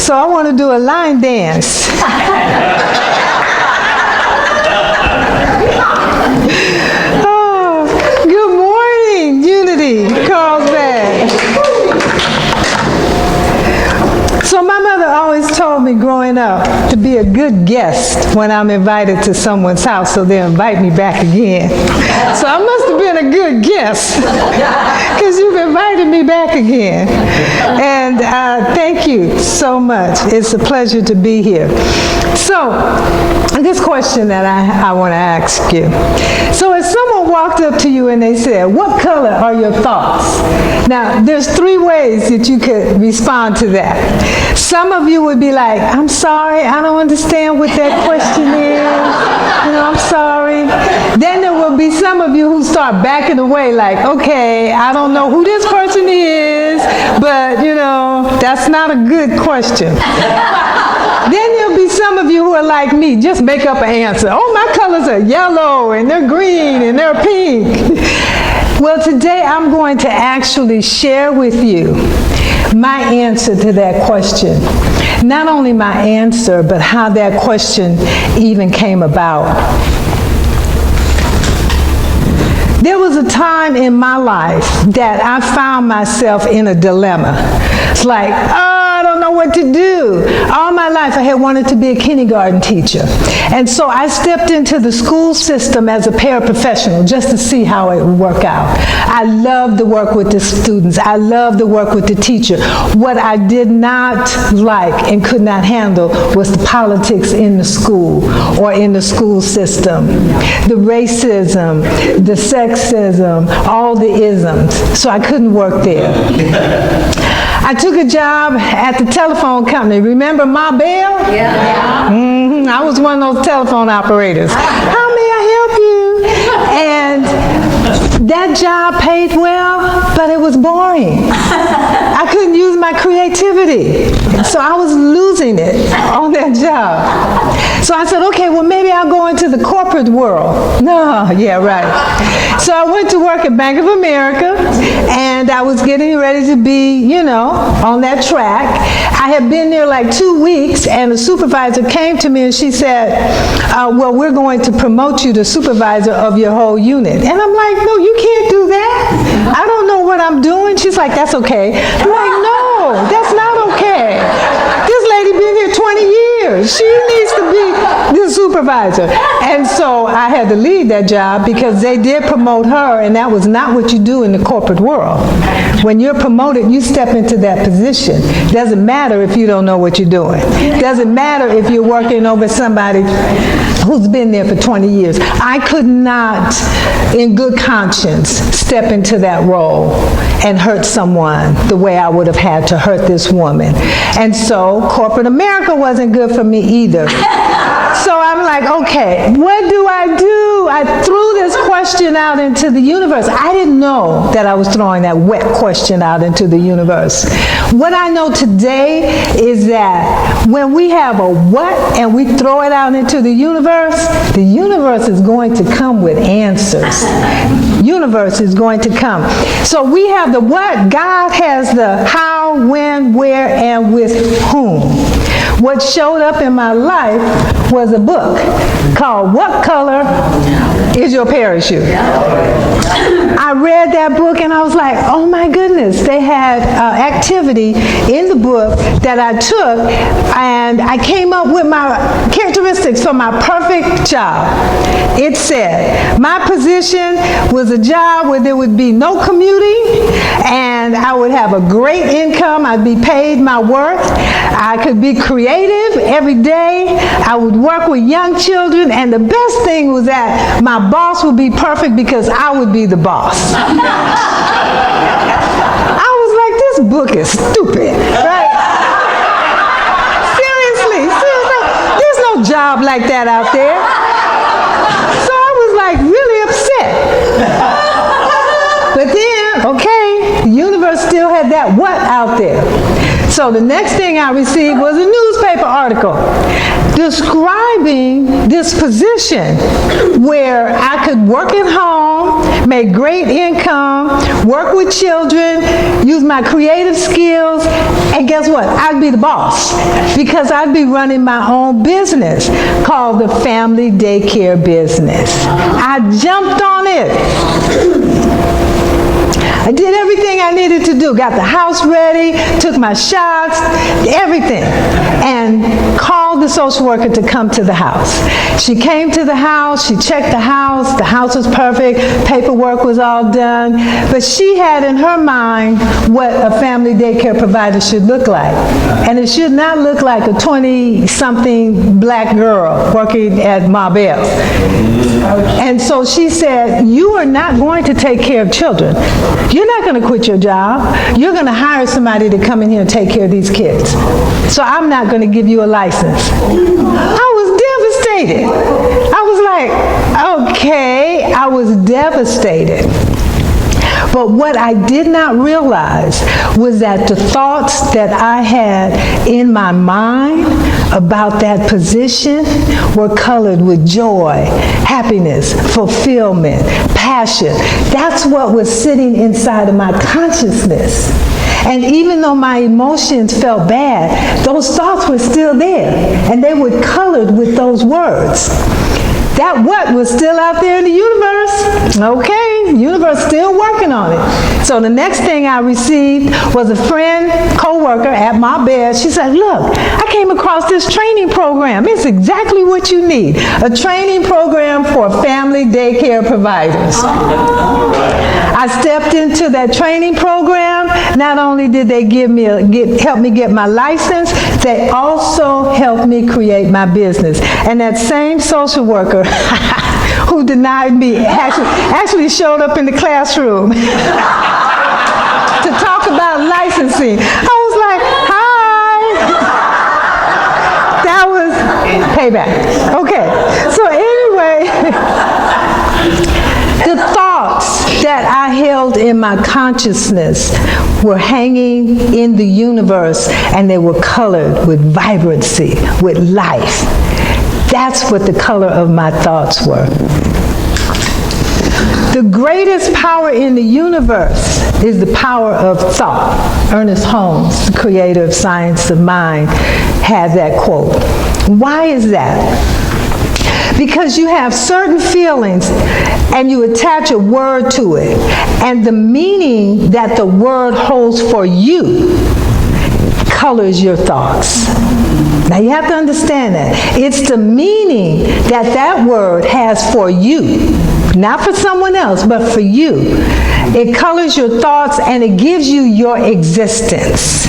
So I want to do a line dance. Oh, good morning, Unity, Carlsbad. So my mother always told me growing up to be a good guest when I'm invited to someone's house, so they'll invite me back again. So I must have been a good guest because you've invited me back again. And thank you so much. It's a pleasure to be here. So this question that I want to ask you. So if someone walked up to you and they said, "What color are your thoughts?" Now, there's three ways that you could respond to that. Some of you would be like, "I'm sorry, I don't understand what that question is. You know, I'm sorry." Then there will be some of you who start backing away like, "Okay, I don't know who this person is, but you know, that's not a good question." Then there'll be some of you who are like me, just make up an answer. "Oh, my colors are yellow, and they're green, and they're pink." Well, today I'm going to actually share with you my answer to that question. Not only my answer, but how that question even came about. There was a time in my life that I found myself in a dilemma. It's like, I don't know what to do. All my life I had wanted to be a kindergarten teacher. And so I stepped into the school system as a paraprofessional just to see how it would work out. I loved to work with the students. I loved to work with the teacher. What I did not like and could not handle was the politics in the school or in the school system. The racism, the sexism, all the isms. So I couldn't work there. I took a job at the telephone company. Remember Ma Bell? Yeah. Mm-hmm. I was one of those telephone operators. How may I help you? And that job paid well, but it was boring. I couldn't use my creativity. So I was losing it on that job. So I said, okay, well, maybe I'll go into the corporate world. No, yeah, right. So I went to work at Bank of America, and I was getting ready to be, you know, on that track. I had been there like 2 weeks, and the supervisor came to me and she said, well, we're going to promote you to supervisor of your whole unit. And I'm like, no, you can't do that. I don't know what I'm doing. She's like, that's okay. I'm like, no, that's not okay. This lady been here 20 years. She needs to be the supervisor. And so I had to leave that job because they did promote her, and that was not what you do in the corporate world. When you're promoted, you step into that position. Doesn't matter if you don't know what you're doing. Doesn't matter if you're working over somebody who's been there for 20 years. I could not, in good conscience, step into that role and hurt someone the way I would have had to hurt this woman. And so corporate America wasn't good for me either. So I'm like, okay, what do I do? I threw this question out into the universe. I didn't know that I was throwing that wet question out into the universe. What I know today is that when we have a what and we throw it out into the universe is going to come with answers. Universe is going to come. So we have the what, God has the how, when, where, and with whom. What showed up in my life was a book called What Color Is Your Parachute? I read that book and I was like, oh my goodness, they had activity in the book that I took, and I came up with my characteristics for my perfect job. It said, my position was a job where there would be no commuting, and I would have a great income. I'd be paid my worth. I could be creative every day. I would work with young children, and the best thing was that my boss would be perfect because I would be the boss. I was like, this book is stupid, right? Seriously, there's no job like that out there. So I was like really upset. But then, okay, the universe still had that what out there. So the next thing I received was a newspaper article describing this position where I could work at home, make great income, work with children, use my creative skills, and guess what? I'd be the boss because I'd be running my own business called the family daycare business. I jumped on it. I did everything I needed to do, got the house ready, took my shots, everything, and called the social worker to come to the house. She came to the house, she checked the house was perfect, paperwork was all done, but she had in her mind what a family daycare provider should look like. And it should not look like a 20-something black girl working at Marbell's. And so she said, you are not going to take care of children. You're not going to quit your job. You're going to hire somebody to come in here and take care of these kids. So I'm not going to give you a license. I was devastated. I was like, okay, I was devastated. But what I did not realize was that the thoughts that I had in my mind about that position were colored with joy, happiness, fulfillment, passion. That's what was sitting inside of my consciousness. And even though my emotions felt bad, those thoughts were still there, and they were colored with those words. That what was still out there in the universe. Okay, the universe still working on it. So the next thing I received was a friend, co-worker at my bed. She said, look, I came across this training program. It's exactly what you need. A training program for family daycare providers. I stepped into that training program. Not only did they help me get my license, they also helped me create my business. And that same social worker who denied me actually showed up in the classroom to talk about licensing. I was like, hi. That was payback. Okay, so anyway, the thoughts that I held in my consciousness were hanging in the universe, and they were colored with vibrancy, with life. That's what the color of my thoughts were. The greatest power in the universe is the power of thought. Ernest Holmes, the creator of Science of Mind, had that quote. Why is that? Because you have certain feelings and you attach a word to it, and the meaning that the word holds for you colors your thoughts. Now you have to understand that. It's the meaning that that word has for you, not for someone else, but for you. It colors your thoughts and it gives you your existence.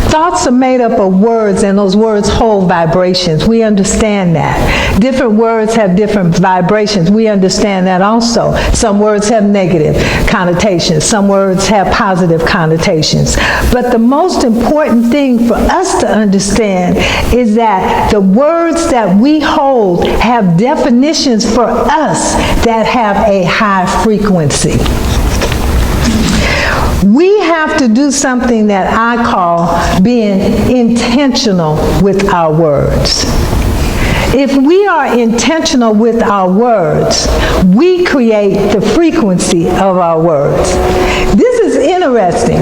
Thoughts are made up of words, and those words hold vibrations. We understand that. Different words have different vibrations. We understand that also. Some words have negative connotations. Some words have positive connotations. But the most important thing for us to understand is that the words that we hold have definitions for us that have a high frequency. We have to do something that I call being intentional with our words. If we are intentional with our words, we create the frequency of our words. This is interesting.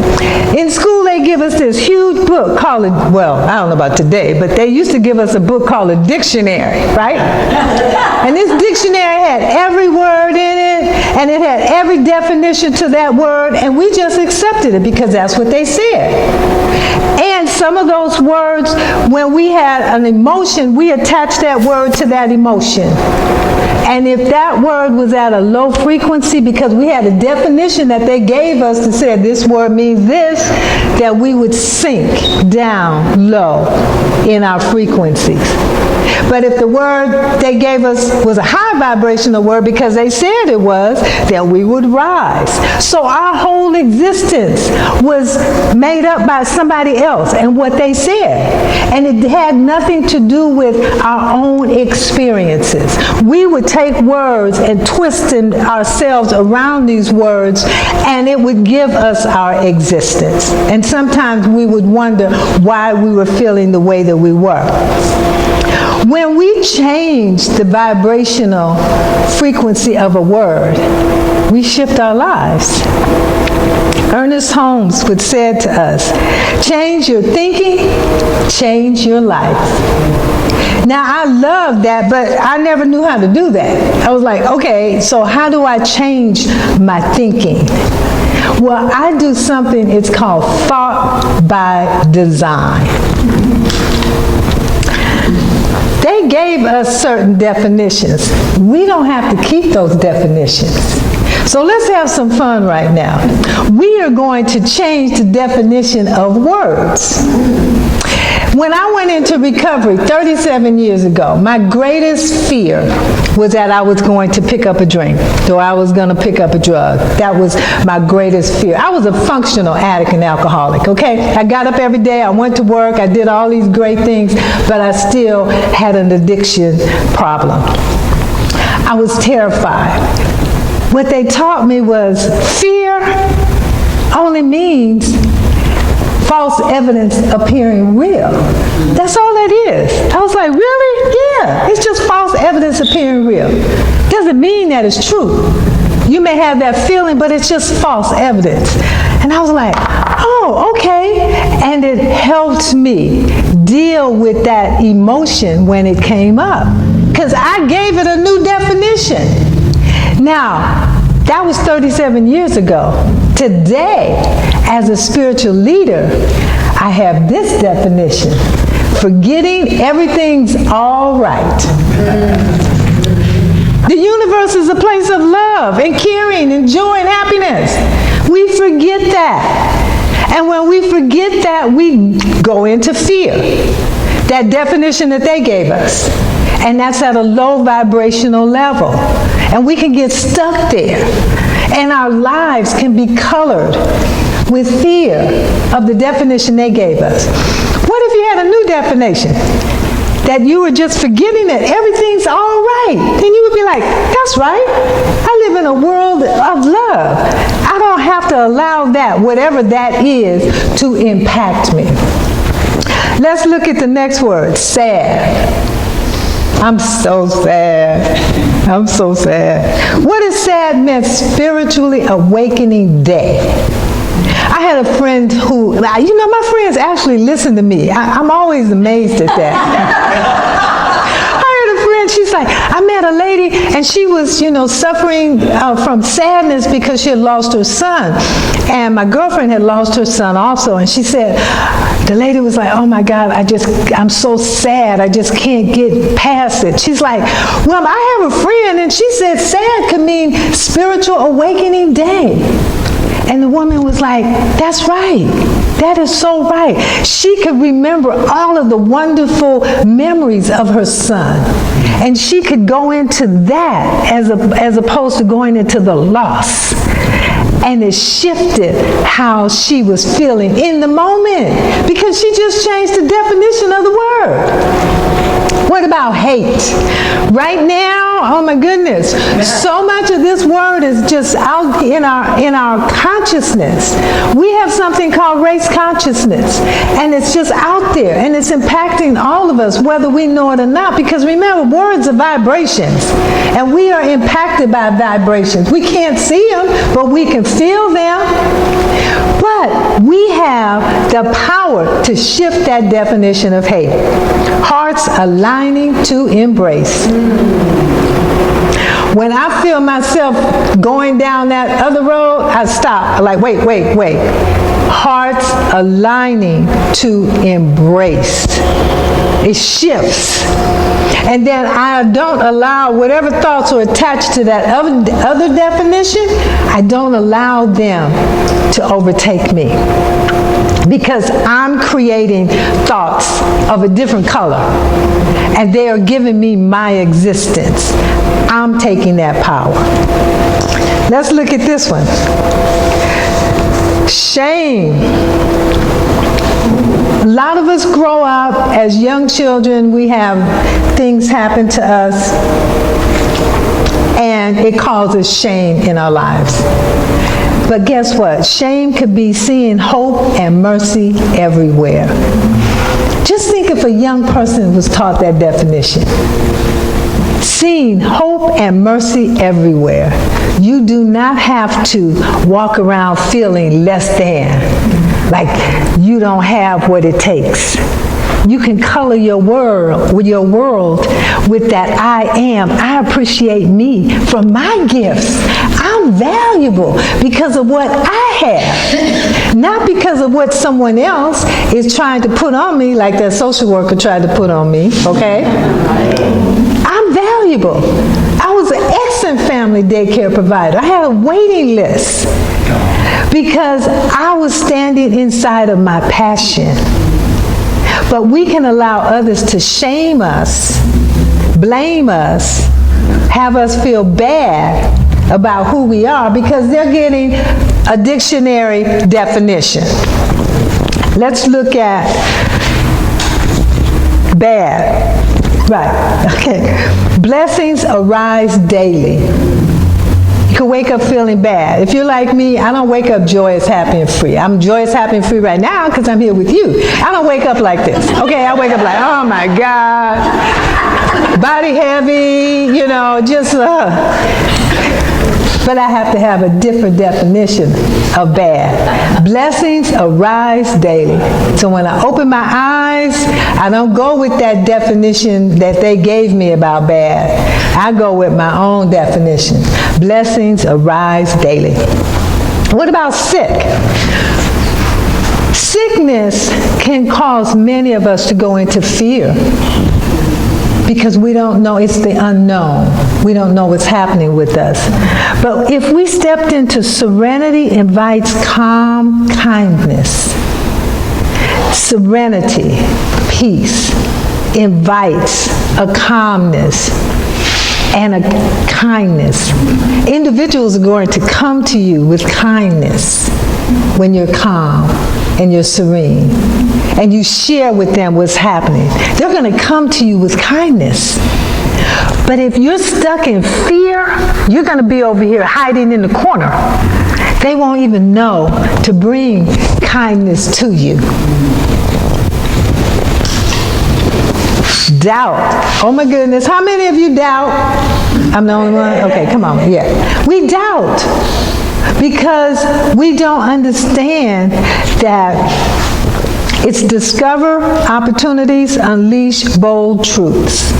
In school, they give us this huge book called, well, I don't know about today, but they used to give us a book called a dictionary, right? And this dictionary had every word in it, and it had every definition to that word, and we just accepted it because that's what they said. And some of those words, when we had an emotion, we attached that word to that emotion. And if that word was at a low frequency, because we had a definition that they gave us that said this word means this, that we would sink down low in our frequencies. But if the word they gave us was a high vibrational word because they said it was, then we would rise. So our whole existence was made up by somebody else and what they said. And it had nothing to do with our own experiences. We would take words and twist ourselves around these words, and it would give us our existence. And some sometimes we would wonder why we were feeling the way that we were. When we change the vibrational frequency of a word, we shift our lives. Ernest Holmes would say to us, change your thinking, change your life. Now, I love that, but I never knew how to do that. I was like, okay, so how do I change my thinking? Well, I do something, it's called thought by design. They gave us certain definitions. We don't have to keep those definitions. So let's have some fun right now. We are going to change the definition of words. When I went into recovery 37 years ago, my greatest fear was that I was going to pick up a drink, or I was going to pick up a drug. That was my greatest fear. I was a functional addict and alcoholic, okay? I got up every day, I went to work, I did all these great things, but I still had an addiction problem. I was terrified. What they taught me was fear only means false evidence appearing real. That's all that is. I was like, really? Yeah, it's just false evidence appearing real. Doesn't mean that it's true. You may have that feeling, but it's just false evidence. And I was like, oh, okay. And it helped me deal with that emotion when it came up, because I gave it a new definition. Now, that was 37 years ago. Today, as a spiritual leader, I have this definition: forgetting everything's all right. The universe is a place of love and caring and joy and happiness. We forget that. And when we forget that, we go into fear. That definition that they gave us. And that's at a low vibrational level. And we can get stuck there. And our lives can be colored with fear of the definition they gave us. What if you had a new definition? That you were just forgetting that everything's all right. Then you would be like, that's right. I live in a world of love. I don't have to allow that, whatever that is, to impact me. Let's look at the next word, sad. I'm so sad. I'm so sad. What does sad mean? Spiritually awakening day. I had a friend who, my friends actually listen to me. I'm always amazed at that. She's like, I met a lady and she was, suffering from sadness because she had lost her son. And my girlfriend had lost her son also. And she said, the lady was like, oh my God, I'm so sad. I just can't get past it. She's like, well, I have a friend and she said sad could mean spiritual awakening day. And the woman was like, that's right. That is so right. She could remember all of the wonderful memories of her son. And she could go into that as opposed to going into the loss. And it shifted how she was feeling in the moment, because she just changed the definition of the word. What about hate? Right now, oh my goodness, so much of this word is just out in our consciousness. We have something called race consciousness, and it's just out there, and it's impacting all of us, whether we know it or not, because remember, words are vibrations, and we are impacted by vibrations. We can't see them, but we can feel them. But we have the power to shift that definition of hate. Hearts aligning to embrace. When I feel myself going down that other road, I stop. I'm like, wait. Hearts aligning to embrace. It shifts. And then I don't allow whatever thoughts are attached to that other definition, I don't allow them to overtake me. Because I'm creating thoughts of a different color. And they are giving me my existence. I'm taking that power. Let's look at this one. Shame. A lot of us grow up as young children. We have things happen to us, and it causes shame in our lives. But guess what? Shame could be seeing hope and mercy everywhere. Just think if a young person was taught that definition. Seeing hope and mercy everywhere. You do not have to walk around feeling less than, like you don't have what it takes. You can color your world with that I am. I appreciate me for my gifts. I'm valuable because of what I have, not because of what someone else is trying to put on me, like that social worker tried to put on me, okay? I'm valuable. I was an excellent family daycare provider. I had a waiting list because I was standing inside of my passion. But we can allow others to shame us, blame us, have us feel bad about who we are because they're getting a dictionary definition. Let's look at bad. Right, okay. Blessings arise daily. You can wake up feeling bad. If you're like me, I don't wake up joyous, happy, and free. I'm joyous, happy, and free right now because I'm here with you. I don't wake up like this. Okay, I wake up like, oh my God, body heavy, But I have to have a different definition of bad. Blessings arise daily. So when I open my eyes, I don't go with that definition that they gave me about bad. I go with my own definition. Blessings arise daily. What about sick? Sickness can cause many of us to go into fear because we don't know, it's the unknown. We don't know what's happening with us. But if we stepped into serenity, invites calm kindness. Serenity, peace, invites a calmness and a kindness. Individuals are going to come to you with kindness when you're calm and you're serene and you share with them what's happening. They're going to come to you with kindness. But if you're stuck in fear, you're going to be over here hiding in the corner. They won't even know to bring kindness to you. Doubt. Oh my goodness. How many of you doubt? I'm the only one? Okay, come on. Yeah. We doubt because we don't understand that it's discover opportunities, unleash bold truths.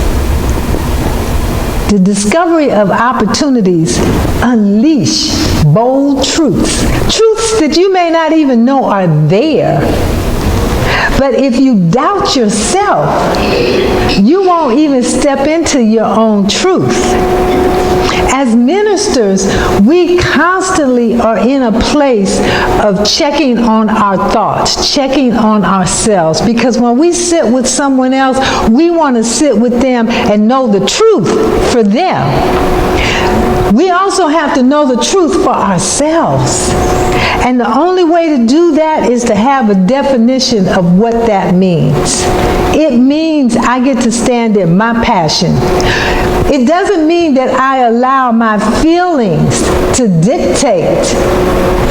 The discovery of opportunities unleash bold truths. Truths that you may not even know are there. But if you doubt yourself, you won't even step into your own truth. As ministers, we constantly are in a place of checking on our thoughts, checking on ourselves, because when we sit with someone else, we want to sit with them and know the truth for them. We also have to know the truth for ourselves. And the only way to do that is to have a definition of what that means. It means I get to stand in my passion. It doesn't mean that I allow my feelings to dictate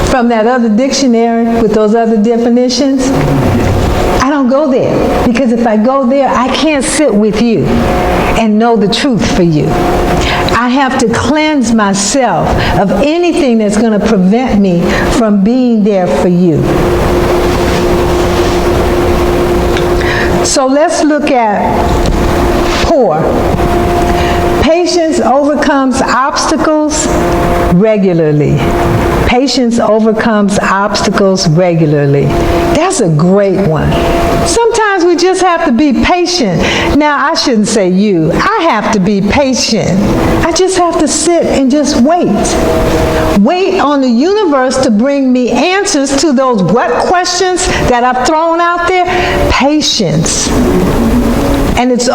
from that other dictionary with those other definitions. I don't go there, because if I go there, I can't sit with you and know the truth for you. I have to cleanse myself of anything that's going to prevent me from being there for you. So let's look at poor. Patience overcomes obstacles regularly. Patience overcomes obstacles regularly. That's a great one. Sometimes we just have to be patient. Now, I shouldn't say you. I have to be patient. I just have to sit and just wait. Wait on the universe to bring me answers to those what questions that I've thrown out there. Patience. And it's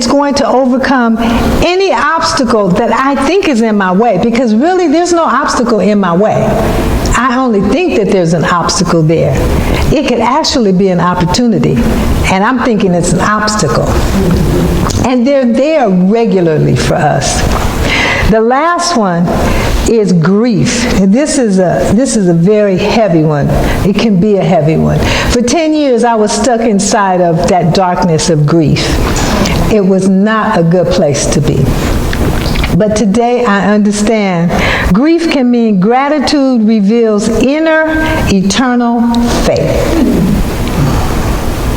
going to overcome any obstacle that I think is in my way, because really there's no obstacle in my way. I only think that there's an obstacle there. It could actually be an opportunity, and I'm thinking it's an obstacle. And they're there regularly for us. The last one is grief. And this is a very heavy one. It can be a heavy one. For 10 years, I was stuck inside of that darkness of grief. It was not a good place to be. But today I understand grief can mean gratitude reveals inner, eternal faith.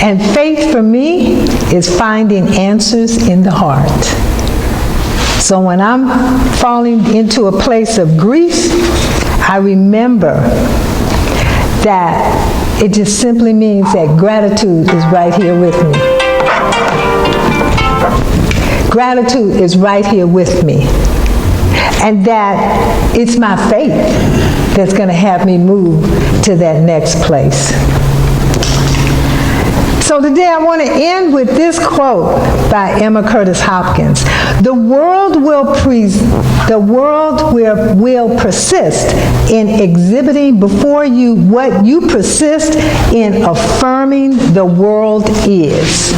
And faith for me is finding answers in the heart. So when I'm falling into a place of grief, I remember that it just simply means that gratitude is right here with me. Gratitude is right here with me. And that it's my faith that's going to have me move to that next place. So today I want to end with this quote by Emma Curtis Hopkins. The world will persist in exhibiting before you what you persist in affirming the world is.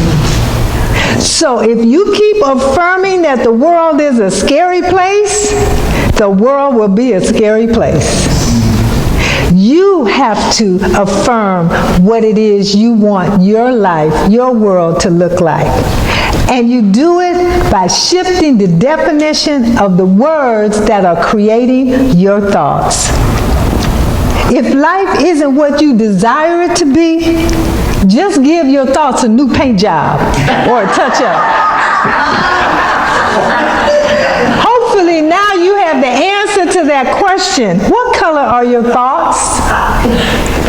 So if you keep affirming that the world is a scary place, the world will be a scary place. You have to affirm what it is you want your life, your world to look like. And you do it by shifting the definition of the words that are creating your thoughts. If life isn't what you desire it to be, just give your thoughts a new paint job or a touch-up. Hopefully now you have the answer to that question. What color are your thoughts?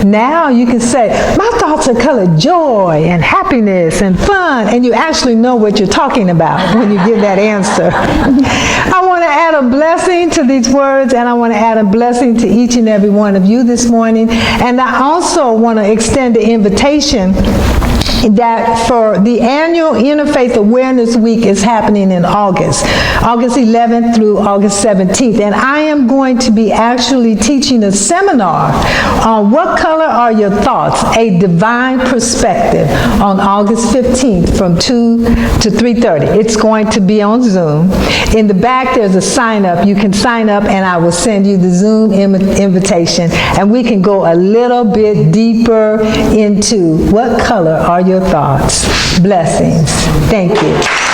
Now you can say, my thoughts are colored joy and happiness and fun, and you actually know what you're talking about when you give that answer. I want to add a blessing to these words, and I want to add a blessing to each and every one of you this morning. And I also want to extend the invitation that for the annual Interfaith Awareness Week is happening in August 11th through August 17th. And I am going to be actually teaching a seminar on what color are your thoughts, a divine perspective, on August 15th from 2 to 3:30. It's going to be on Zoom. In the back there's a sign up. You can sign up and I will send you the Zoom invitation, and we can go a little bit deeper into what color are your thoughts. Blessings. Thank you.